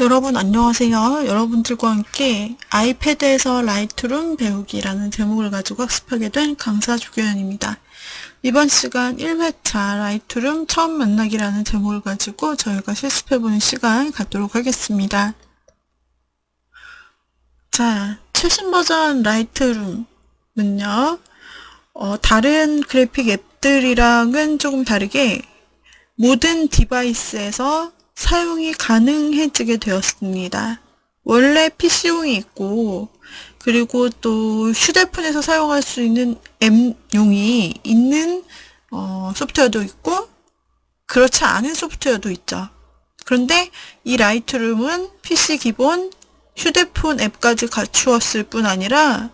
여러분 안녕하세요. 여러분들과 함께 아이패드에서 라이트룸 배우기라는 제목을 가지고 학습하게 된 강사 조교연입니다. 이번 시간 1회차 라이트룸 처음 만나기라는 제목을 가지고 저희가 실습해보는 시간 갖도록 하겠습니다. 자, 최신 버전 라이트룸은요, 다른 그래픽 앱들이랑은 조금 다르게 모든 디바이스에서 사용이 가능해지게 되었습니다. 원래 PC용이 있고, 그리고 또 휴대폰에서 사용할 수 있는 앱용이 있는 소프트웨어도 있고, 그렇지 않은 소프트웨어도 있죠. 그런데 이 라이트룸은 PC 기본, 휴대폰 앱까지 갖추었을 뿐 아니라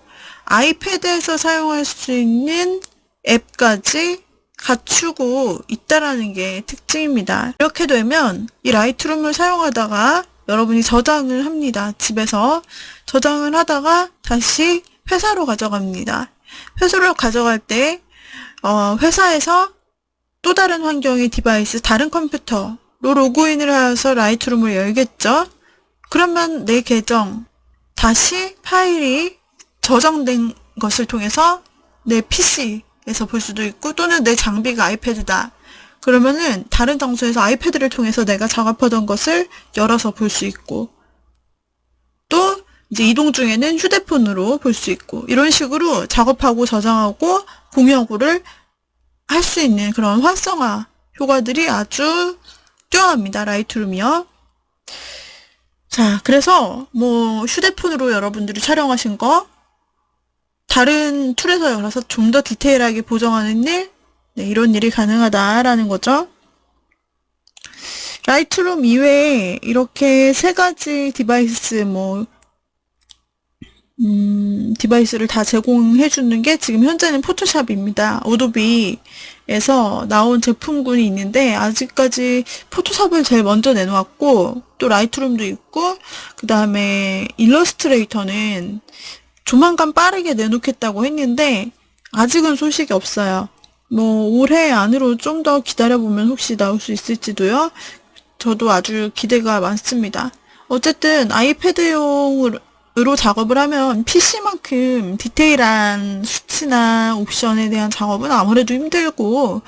아이패드에서 사용할 수 있는 앱까지 갖추고 있다라는 게 특징입니다. 이렇게 되면 이 라이트룸을 사용하다가 여러분이 저장을 합니다. 집에서 저장을 하다가 다시 회사로 가져갑니다. 회사로 가져갈 때 회사에서 또 다른 환경의 디바이스, 다른 컴퓨터로 로그인을 해서 라이트룸을 열겠죠. 그러면 내 계정, 다시 파일이 저장된 것을 통해서 내 PC에서 볼 수도 있고, 또는 내 장비가 아이패드다. 그러면은 다른 장소에서 아이패드를 통해서 내가 작업하던 것을 열어서 볼 수 있고, 또 이제 이동 중에는 휴대폰으로 볼 수 있고, 이런 식으로 작업하고 저장하고 공유하고를 할 수 있는 그런 활성화 효과들이 아주 뛰어납니다. 라이트룸이요. 자, 그래서 뭐 휴대폰으로 여러분들이 촬영하신 거 다른 툴에서 열어서 좀 더 디테일하게 보정하는 일, 이런 일이 가능하다라는 거죠. 라이트룸 이외에 이렇게 세 가지 디바이스, 디바이스를 다 제공해주는 게 지금 현재는 포토샵입니다. 어도비에서 나온 제품군이 있는데, 아직까지 포토샵을 제일 먼저 내놓았고, 또 라이트룸도 있고, 그 다음에 일러스트레이터는 조만간 빠르게 내놓겠다고 했는데 아직은 소식이 없어요. 올해 안으로 좀 더 기다려보면 혹시 나올 수 있을지도요. 저도 아주 기대가 많습니다. 어쨌든 아이패드용으로 작업을 하면 PC만큼 디테일한 수치나 옵션에 대한 작업은 아무래도 힘들고,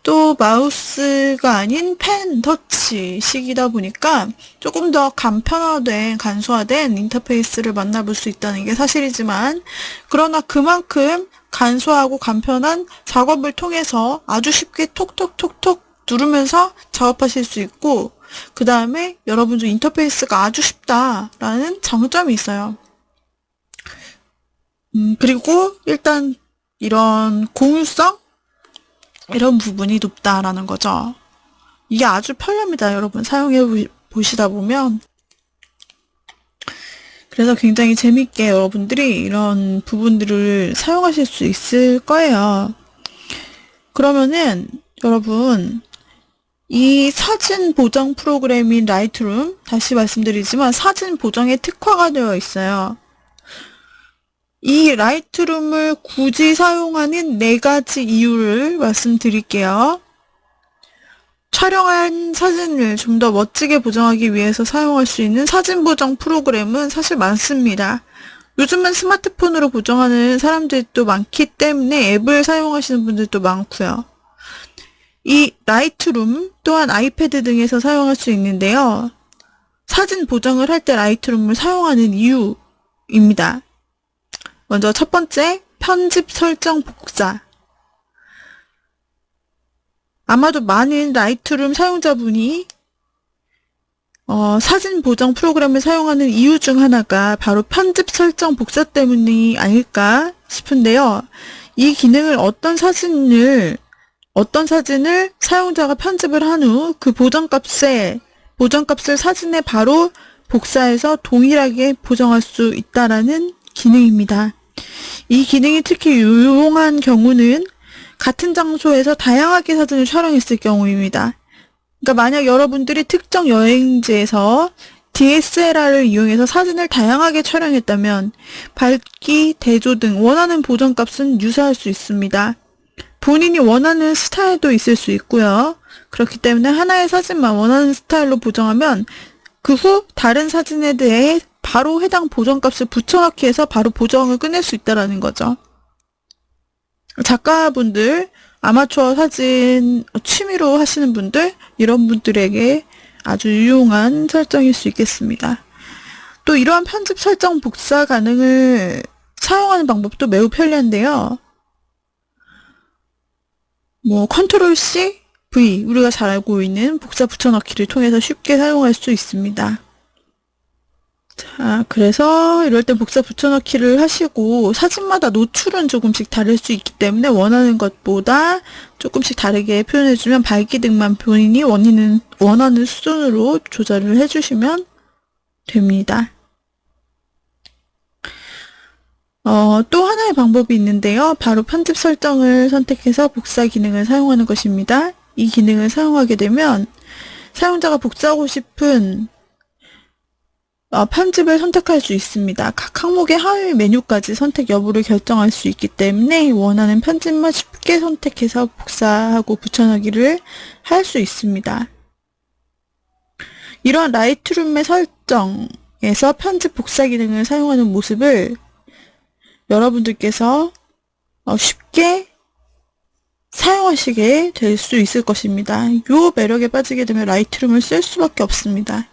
또 마우스가 아닌 펜 터치식이다 보니까 조금 더 간편화된, 간소화된 인터페이스를 만나볼 수 있다는 게 사실이지만, 그러나 그만큼 간소하고 간편한 작업을 통해서 아주 쉽게 톡톡톡톡 누르면서 작업하실 수 있고, 그 다음에 여러분도 인터페이스가 아주 쉽다라는 장점이 있어요. 그리고 일단 이런 공유성? 이런 부분이 높다라는 거죠. 이게 아주 편리합니다, 여러분. 사용해 보시다 보면. 그래서 굉장히 재밌게 여러분들이 이런 부분들을 사용하실 수 있을 거예요. 그러면은 여러분, 이 사진 보정 프로그램인 라이트룸, 다시 말씀드리지만 사진 보정에 특화가 되어 있어요. 이 라이트룸을 굳이 사용하는 4가지 이유를 말씀드릴게요. 촬영한 사진을 좀 더 멋지게 보정하기 위해서 사용할 수 있는 사진 보정 프로그램은 사실 많습니다. 요즘은 스마트폰으로 보정하는 사람들도 많기 때문에 앱을 사용하시는 분들도 많고요. 이 라이트룸 또한 아이패드 등에서 사용할 수 있는데요. 사진 보정을 할 때 라이트룸을 사용하는 이유입니다. 먼저 첫 번째, 편집 설정 복사. 아마도 많은 라이트룸 사용자분이 사진 보정 프로그램을 사용하는 이유 중 하나가 바로 편집 설정 복사 때문이 아닐까 싶은데요. 이 기능을 어떤 사진을 사용자가 편집을 한 후 그 보정값을 사진에 바로 복사해서 동일하게 보정할 수 있다라는 기능입니다. 이 기능이 특히 유용한 경우는 같은 장소에서 다양하게 사진을 촬영했을 경우입니다. 그러니까 만약 여러분들이 특정 여행지에서 DSLR을 이용해서 사진을 다양하게 촬영했다면 밝기, 대조 등 원하는 보정값은 유사할 수 있습니다. 본인이 원하는 스타일도 있을 수 있고요. 그렇기 때문에 하나의 사진만 원하는 스타일로 보정하면 그 후 다른 사진에 대해 바로 해당 보정값을 붙여넣기 해서 바로 보정을 끝낼 수 있다라는 거죠. 작가분들, 아마추어 사진 취미로 하시는 분들, 이런 분들에게 아주 유용한 설정일 수 있겠습니다. 또 이러한 편집 설정 복사 가능을 사용하는 방법도 매우 편리한데요. 컨트롤 C, V, 우리가 잘 알고 있는 복사 붙여넣기를 통해서 쉽게 사용할 수 있습니다. 자, 그래서 이럴 때 복사 붙여넣기를 하시고 사진마다 노출은 조금씩 다를 수 있기 때문에 원하는 것보다 조금씩 다르게 표현해주면 밝기등만 본인이 원하는 수준으로 조절을 해주시면 됩니다. 또 하나의 방법이 있는데요. 바로 편집 설정을 선택해서 복사 기능을 사용하는 것입니다. 이 기능을 사용하게 되면 사용자가 복사하고 싶은 편집을 선택할 수 있습니다. 각 항목의 하위 메뉴까지 선택 여부를 결정할 수 있기 때문에 원하는 편집만 쉽게 선택해서 복사하고 붙여넣기를 할 수 있습니다. 이러한 라이트룸의 설정에서 편집 복사 기능을 사용하는 모습을 여러분들께서 쉽게 사용하시게 될 수 있을 것입니다. 이 매력에 빠지게 되면 라이트룸을 쓸 수밖에 없습니다.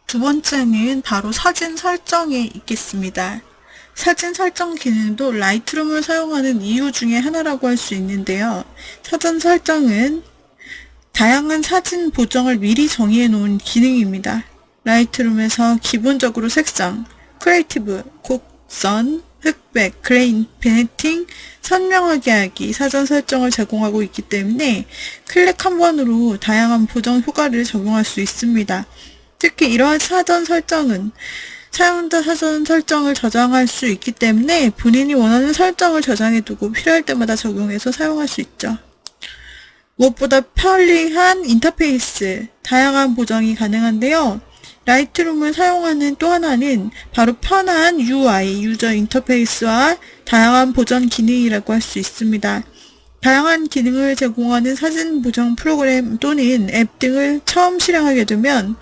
두 번째는 바로 사진 설정에 있겠습니다. 사진 설정 기능도 라이트룸을 사용하는 이유 중에 하나라고 할 수 있는데요. 사전 설정은 다양한 사진 보정을 미리 정의해 놓은 기능입니다. 라이트룸에서 기본적으로 색상, 크리에이티브, 곡선, 흑백, 그레인, 베네팅, 선명하게 하기, 사전 설정을 제공하고 있기 때문에 클릭 한 번으로 다양한 보정 효과를 적용할 수 있습니다. 특히 이러한 사전 설정은 사용자 사전 설정을 저장할 수 있기 때문에 본인이 원하는 설정을 저장해두고 필요할 때마다 적용해서 사용할 수 있죠. 무엇보다 편리한 인터페이스, 다양한 보정이 가능한데요. 라이트룸을 사용하는 또 하나는 바로 편한 UI, 유저 인터페이스와 다양한 보정 기능이라고 할 수 있습니다. 다양한 기능을 제공하는 사진 보정 프로그램 또는 앱 등을 처음 실행하게 되면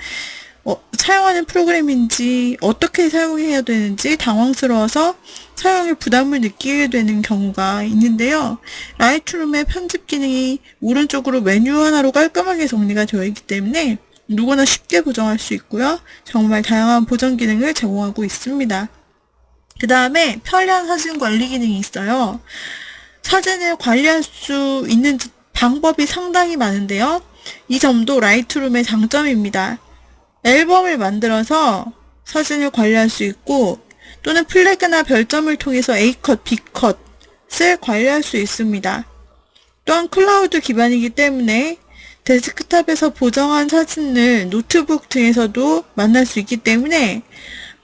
사용하는 프로그램인지 어떻게 사용해야 되는지 당황스러워서 사용에 부담을 느끼게 되는 경우가 있는데요. 라이트룸의 편집 기능이 오른쪽으로 메뉴 하나로 깔끔하게 정리가 되어 있기 때문에 누구나 쉽게 보정할 수 있고요. 정말 다양한 보정 기능을 제공하고 있습니다. 그 다음에 편리한 사진 관리 기능이 있어요. 사진을 관리할 수 있는 방법이 상당히 많은데요. 이 점도 라이트룸의 장점입니다. 앨범을 만들어서 사진을 관리할 수 있고 또는 플래그나 별점을 통해서 A컷, B컷을 관리할 수 있습니다. 또한 클라우드 기반이기 때문에 데스크탑에서 보정한 사진을 노트북 등에서도 만날 수 있기 때문에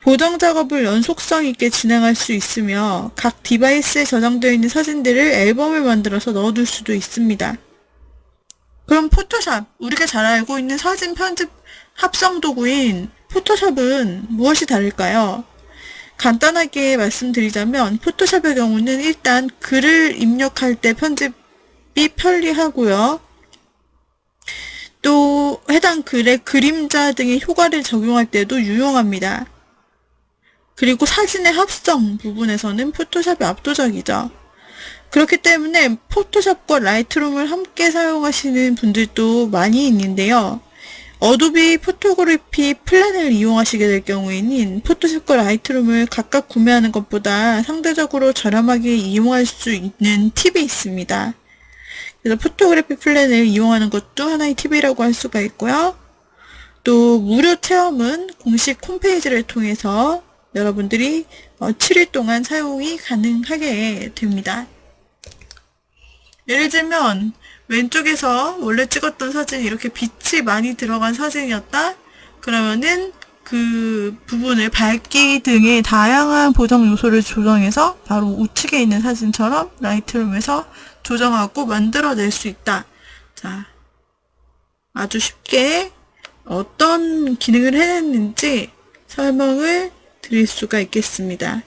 보정 작업을 연속성 있게 진행할 수 있으며 각 디바이스에 저장되어 있는 사진들을 앨범을 만들어서 넣어둘 수도 있습니다. 그럼 포토샵, 우리가 잘 알고 있는 사진 편집 합성 도구인 포토샵은 무엇이 다를까요? 간단하게 말씀드리자면 포토샵의 경우는 일단 글을 입력할 때 편집이 편리하고요. 또 해당 글의 그림자 등의 효과를 적용할 때도 유용합니다. 그리고 사진의 합성 부분에서는 포토샵이 압도적이죠. 그렇기 때문에 포토샵과 라이트룸을 함께 사용하시는 분들도 많이 있는데요. 어도비 포토그래피 플랜을 이용하시게 될 경우에는 포토샵과 라이트룸을 각각 구매하는 것보다 상대적으로 저렴하게 이용할 수 있는 팁이 있습니다. 그래서 포토그래피 플랜을 이용하는 것도 하나의 팁이라고 할 수가 있고요. 또 무료 체험은 공식 홈페이지를 통해서 여러분들이 7일 동안 사용이 가능하게 됩니다. 예를 들면 왼쪽에서 원래 찍었던 사진이 이렇게 빛이 많이 들어간 사진이었다? 그러면은 그 부분을 밝기 등의 다양한 보정 요소를 조정해서 바로 우측에 있는 사진처럼 라이트룸에서 조정하고 만들어낼 수 있다. 자, 아주 쉽게 어떤 기능을 해냈는지 설명을 드릴 수가 있겠습니다.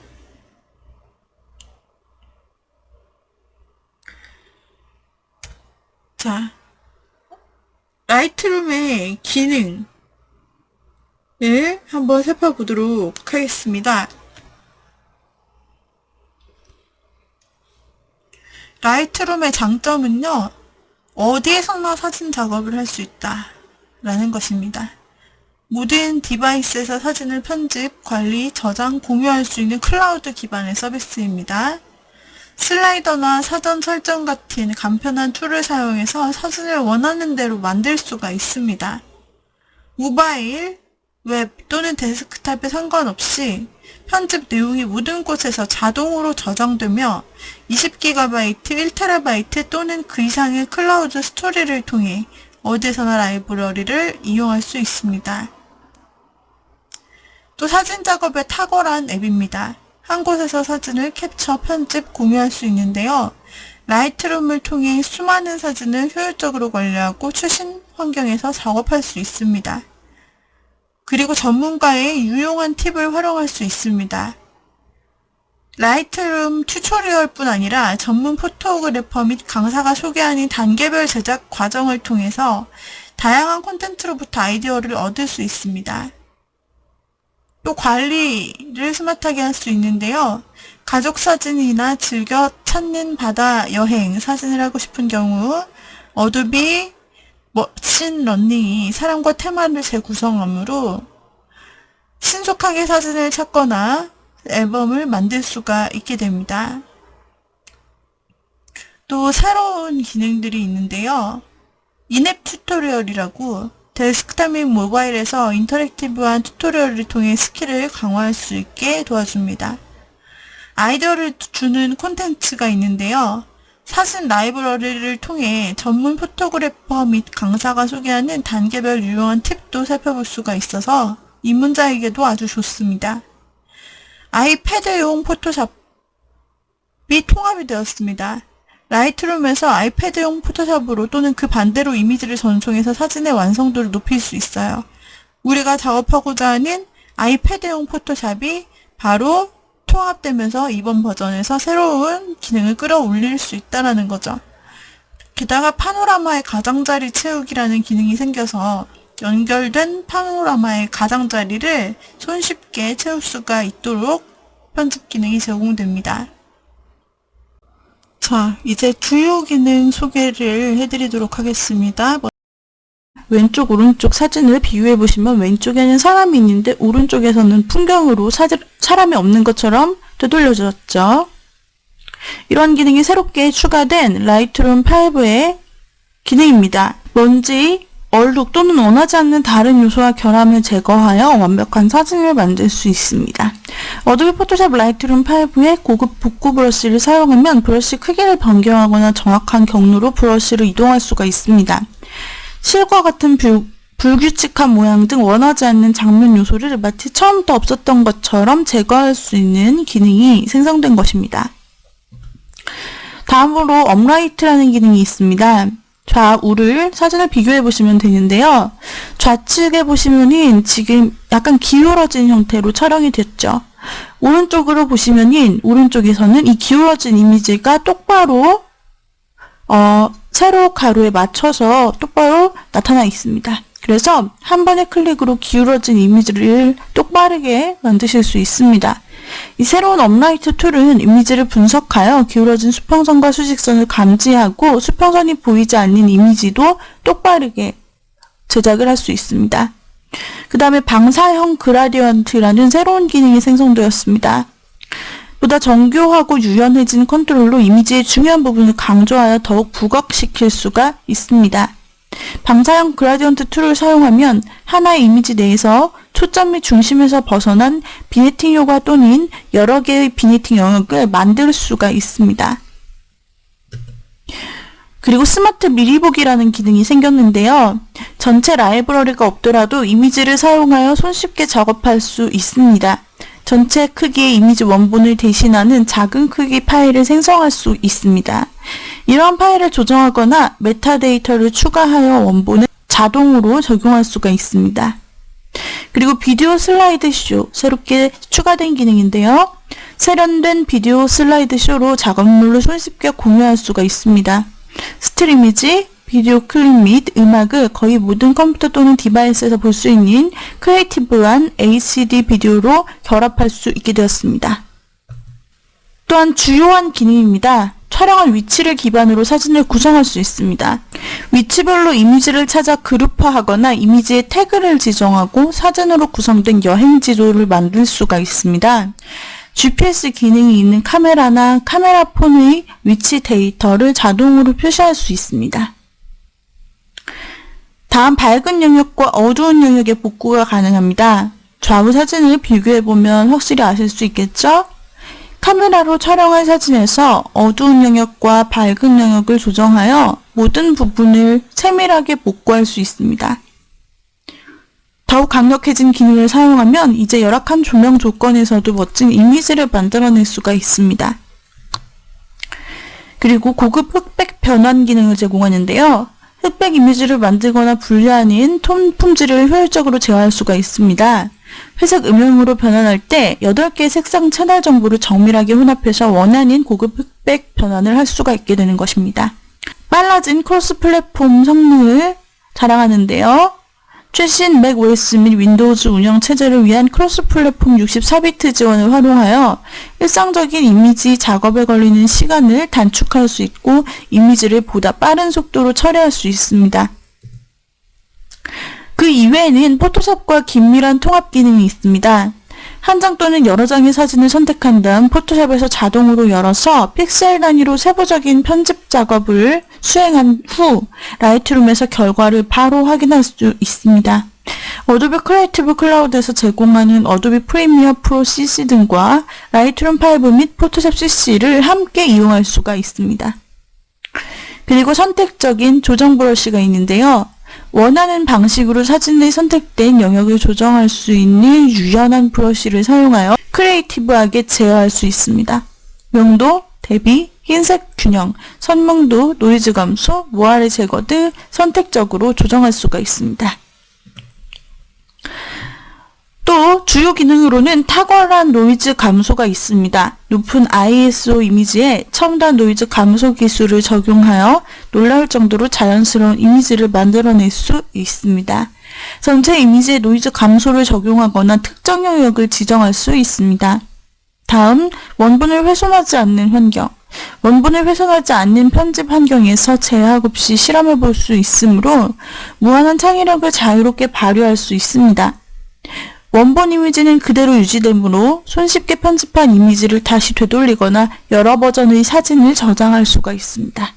자, 라이트룸의 기능, 한번 살펴보도록 하겠습니다. 라이트룸의 장점은요, 어디에서나 사진 작업을 할 수 있다 라는 것입니다. 모든 디바이스에서 사진을 편집, 관리, 저장, 공유할 수 있는 클라우드 기반의 서비스입니다. 슬라이더나 사전 설정 같은 간편한 툴을 사용해서 사진을 원하는 대로 만들 수가 있습니다. 모바일, 웹 또는 데스크탑에 상관없이 편집 내용이 모든 곳에서 자동으로 저장되며 20GB, 1TB 또는 그 이상의 클라우드 스토리를 통해 어디서나 라이브러리를 이용할 수 있습니다. 또 사진 작업에 탁월한 앱입니다. 한 곳에서 사진을 캡처, 편집, 공유할 수 있는데요. 라이트룸을 통해 수많은 사진을 효율적으로 관리하고 최신 환경에서 작업할 수 있습니다. 그리고 전문가의 유용한 팁을 활용할 수 있습니다. 라이트룸 튜토리얼뿐 아니라 전문 포토그래퍼 및 강사가 소개하는 단계별 제작 과정을 통해서 다양한 콘텐츠로부터 아이디어를 얻을 수 있습니다. 또 관리를 스마트하게 할 수 있는데요. 가족 사진이나 즐겨 찾는 바다 여행 사진을 하고 싶은 경우 어도비 머신 러닝이 사람과 테마를 재구성하므로 신속하게 사진을 찾거나 앨범을 만들 수가 있게 됩니다. 또 새로운 기능들이 있는데요. 인앱 튜토리얼이라고 데스크탑 및 모바일에서 인터랙티브한 튜토리얼을 통해 스킬을 강화할 수 있게 도와줍니다. 아이디어를 주는 콘텐츠가 있는데요. 사진 라이브러리를 통해 전문 포토그래퍼 및 강사가 소개하는 단계별 유용한 팁도 살펴볼 수가 있어서 입문자에게도 아주 좋습니다. 아이패드용 포토샵이 통합이 되었습니다. 라이트룸에서 아이패드용 포토샵으로 또는 그 반대로 이미지를 전송해서 사진의 완성도를 높일 수 있어요. 우리가 작업하고자 하는 아이패드용 포토샵이 바로 통합되면서 이번 버전에서 새로운 기능을 끌어올릴 수 있다는 거죠. 게다가 파노라마의 가장자리 채우기라는 기능이 생겨서 연결된 파노라마의 가장자리를 손쉽게 채울 수가 있도록 편집 기능이 제공됩니다. 자, 이제 주요 기능 소개를 해드리도록 하겠습니다. 왼쪽, 오른쪽 사진을 비교해 보시면 왼쪽에는 사람이 있는데 오른쪽에서는 풍경으로 사람이 없는 것처럼 되돌려졌죠. 이런 기능이 새롭게 추가된 라이트룸 5의 기능입니다. 먼지, 얼룩 또는 원하지 않는 다른 요소와 결함을 제거하여 완벽한 사진을 만들 수 있습니다. 어도비 포토샵 라이트룸 5의 고급 붓고 브러쉬를 사용하면 브러쉬 크기를 변경하거나 정확한 경로로 브러쉬를 이동할 수가 있습니다. 실과 같은 불규칙한 모양 등 원하지 않는 장면 요소를 마치 처음부터 없었던 것처럼 제거할 수 있는 기능이 생성된 것입니다. 다음으로 업라이트라는 기능이 있습니다. 좌우를 사진을 비교해 보시면 되는데요. 좌측에 보시면은 지금 약간 기울어진 형태로 촬영이 됐죠. 오른쪽으로 보시면은 오른쪽에서는 이 기울어진 이미지가 똑바로 세로 가로에 맞춰서 똑바로 나타나 있습니다. 그래서 한 번의 클릭으로 기울어진 이미지를 똑바르게 만드실 수 있습니다. 이 새로운 업라이트 툴은 이미지를 분석하여 기울어진 수평선과 수직선을 감지하고 수평선이 보이지 않는 이미지도 똑바르게 제작을 할 수 있습니다. 그 다음에 방사형 그라디언트라는 새로운 기능이 생성되었습니다. 보다 정교하고 유연해진 컨트롤로 이미지의 중요한 부분을 강조하여 더욱 부각시킬 수가 있습니다. 방사형 그라디언트 툴을 사용하면 하나의 이미지 내에서 초점 및 중심에서 벗어난 비네팅 효과 또는 여러 개의 비네팅 영역을 만들 수가 있습니다. 그리고 스마트 미리 보기라는 기능이 생겼는데요. 전체 라이브러리가 없더라도 이미지를 사용하여 손쉽게 작업할 수 있습니다. 전체 크기의 이미지 원본을 대신하는 작은 크기 파일을 생성할 수 있습니다. 이러한 파일을 조정하거나 메타데이터를 추가하여 원본을 자동으로 적용할 수가 있습니다. 그리고 비디오 슬라이드 쇼, 새롭게 추가된 기능인데요. 세련된 비디오 슬라이드 쇼로 작업물을 손쉽게 공유할 수가 있습니다. 스틸 이미지, 비디오 클립 및 음악을 거의 모든 컴퓨터 또는 디바이스에서 볼 수 있는 크리에이티브한 HD 비디오로 결합할 수 있게 되었습니다. 또한 주요한 기능입니다. 촬영한 위치를 기반으로 사진을 구성할 수 있습니다. 위치별로 이미지를 찾아 그룹화하거나 이미지에 태그를 지정하고 사진으로 구성된 여행 지도를 만들 수가 있습니다. GPS 기능이 있는 카메라나 카메라 폰의 위치 데이터를 자동으로 표시할 수 있습니다. 다음 밝은 영역과 어두운 영역의 복구가 가능합니다. 좌우 사진을 비교해보면 확실히 아실 수 있겠죠? 카메라로 촬영한 사진에서 어두운 영역과 밝은 영역을 조정하여 모든 부분을 세밀하게 복구할 수 있습니다. 더욱 강력해진 기능을 사용하면 이제 열악한 조명 조건에서도 멋진 이미지를 만들어낼 수가 있습니다. 그리고 고급 흑백 변환 기능을 제공하는데요. 흑백 이미지를 만들거나 분리하는 톤 품질을 효율적으로 제어할 수가 있습니다. 회색 음영으로 변환할 때 8개의 색상 채널 정보를 정밀하게 혼합해서 원하는 고급 흑백 변환을 할 수가 있게 되는 것입니다. 빨라진 크로스 플랫폼 성능을 자랑하는데요. 최신 맥 OS 및 윈도우즈 운영 체제를 위한 크로스 플랫폼 64비트 지원을 활용하여 일상적인 이미지 작업에 걸리는 시간을 단축할 수 있고 이미지를 보다 빠른 속도로 처리할 수 있습니다. 그 이외에는 포토샵과 긴밀한 통합 기능이 있습니다. 한 장 또는 여러 장의 사진을 선택한 다음 포토샵에서 자동으로 열어서 픽셀 단위로 세부적인 편집 작업을 수행한 후 라이트룸에서 결과를 바로 확인할 수 있습니다. 어도비 크리에이티브 클라우드에서 제공하는 어도비 프리미어 프로 CC 등과 라이트룸 5 및 포토샵 CC를 함께 이용할 수가 있습니다. 그리고 선택적인 조정 브러쉬가 있는데요. 원하는 방식으로 사진의 선택된 영역을 조정할 수 있는 유연한 브러쉬를 사용하여 크리에이티브하게 제어할 수 있습니다. 명도, 대비, 흰색 균형, 선명도, 노이즈 감소, 모아리 제거 등 선택적으로 조정할 수가 있습니다. 또 주요 기능으로는 탁월한 노이즈 감소가 있습니다. 높은 ISO 이미지에 첨단 노이즈 감소 기술을 적용하여 놀라울 정도로 자연스러운 이미지를 만들어낼 수 있습니다. 전체 이미지에 노이즈 감소를 적용하거나 특정 영역을 지정할 수 있습니다. 다음, 원본을 훼손하지 않는 환경. 원본을 훼손하지 않는 편집 환경에서 제약 없이 실험해 볼 수 있으므로 무한한 창의력을 자유롭게 발휘할 수 있습니다. 원본 이미지는 그대로 유지되므로 손쉽게 편집한 이미지를 다시 되돌리거나 여러 버전의 사진을 저장할 수가 있습니다.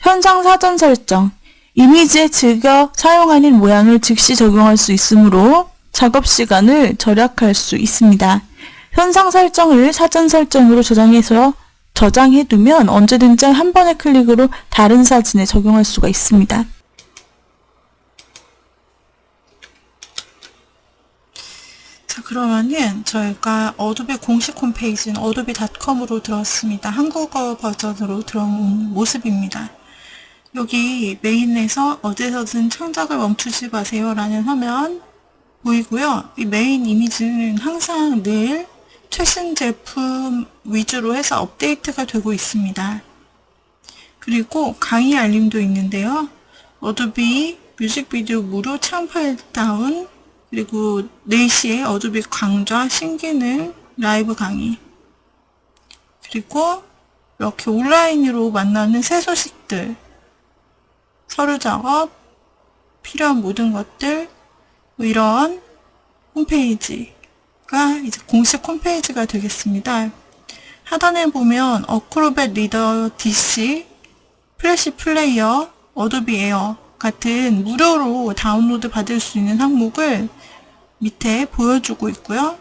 현장 사전 설정. 이미지에 즐겨 사용하는 모양을 즉시 적용할 수 있으므로 작업 시간을 절약할 수 있습니다. 현상 설정을 사전 설정으로 저장해두면 언제든지 한 번의 클릭으로 다른 사진에 적용할 수가 있습니다. 자, 그러면은 저희가 어도비 공식 홈페이지인 adobe.com으로 들어왔습니다. 한국어 버전으로 들어온 모습입니다. 여기 메인에서 어디서든 창작을 멈추지 마세요 라는 화면 보이고요. 이 메인 이미지는 항상 늘 최신 제품 위주로 해서 업데이트가 되고 있습니다. 그리고 강의 알림도 있는데요. 어도비 뮤직비디오 무료 창 파일 다운, 그리고 4시에 어도비 강좌 신기능 라이브 강의, 그리고 이렇게 온라인으로 만나는 새 소식들, 서류 작업, 필요한 모든 것들, 뭐 이런 홈페이지가 이제 공식 홈페이지가 되겠습니다. 하단에 보면 어크로벳 리더 DC, 플래시 플레이어, 어도비 에어 같은 무료로 다운로드 받을 수 있는 항목을 밑에 보여주고 있고요.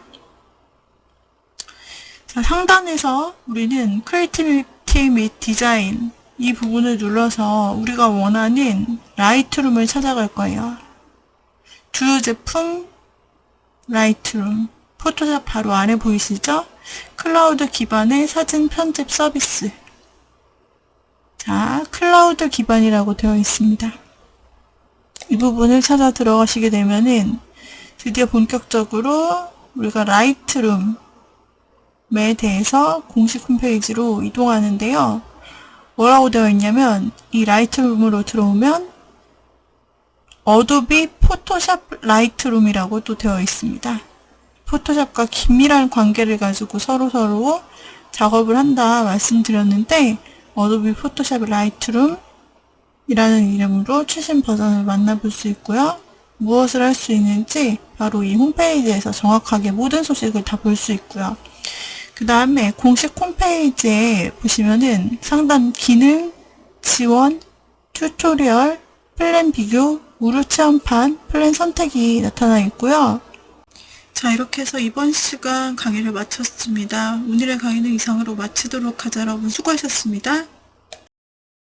자, 상단에서 우리는 크리에이티비티 및 디자인 이 부분을 눌러서 우리가 원하는 라이트룸을 찾아갈 거예요. 주요 제품 라이트룸, 포토샵 바로 아래 보이시죠? 클라우드 기반의 사진 편집 서비스. 자, 클라우드 기반이라고 되어 있습니다. 이 부분을 찾아 들어가시게 되면은 드디어 본격적으로 우리가 라이트룸에 대해서 공식 홈페이지로 이동하는데요. 뭐라고 되어 있냐면 이 라이트룸으로 들어오면 어도비 포토샵 라이트룸이라고 또 되어 있습니다. 포토샵과 긴밀한 관계를 가지고 서로 작업을 한다 말씀드렸는데 어도비 포토샵 라이트룸이라는 이름으로 최신 버전을 만나볼 수 있고요. 무엇을 할 수 있는지 바로 이 홈페이지에서 정확하게 모든 소식을 다 볼 수 있고요. 그 다음에 공식 홈페이지에 보시면은 상단 기능, 지원, 튜토리얼, 플랜 비교, 무료 체험판, 플랜 선택이 나타나 있고요. 자, 이렇게 해서 이번 시간 강의를 마쳤습니다. 오늘의 강의는 이상으로 마치도록 하자. 여러분 수고하셨습니다.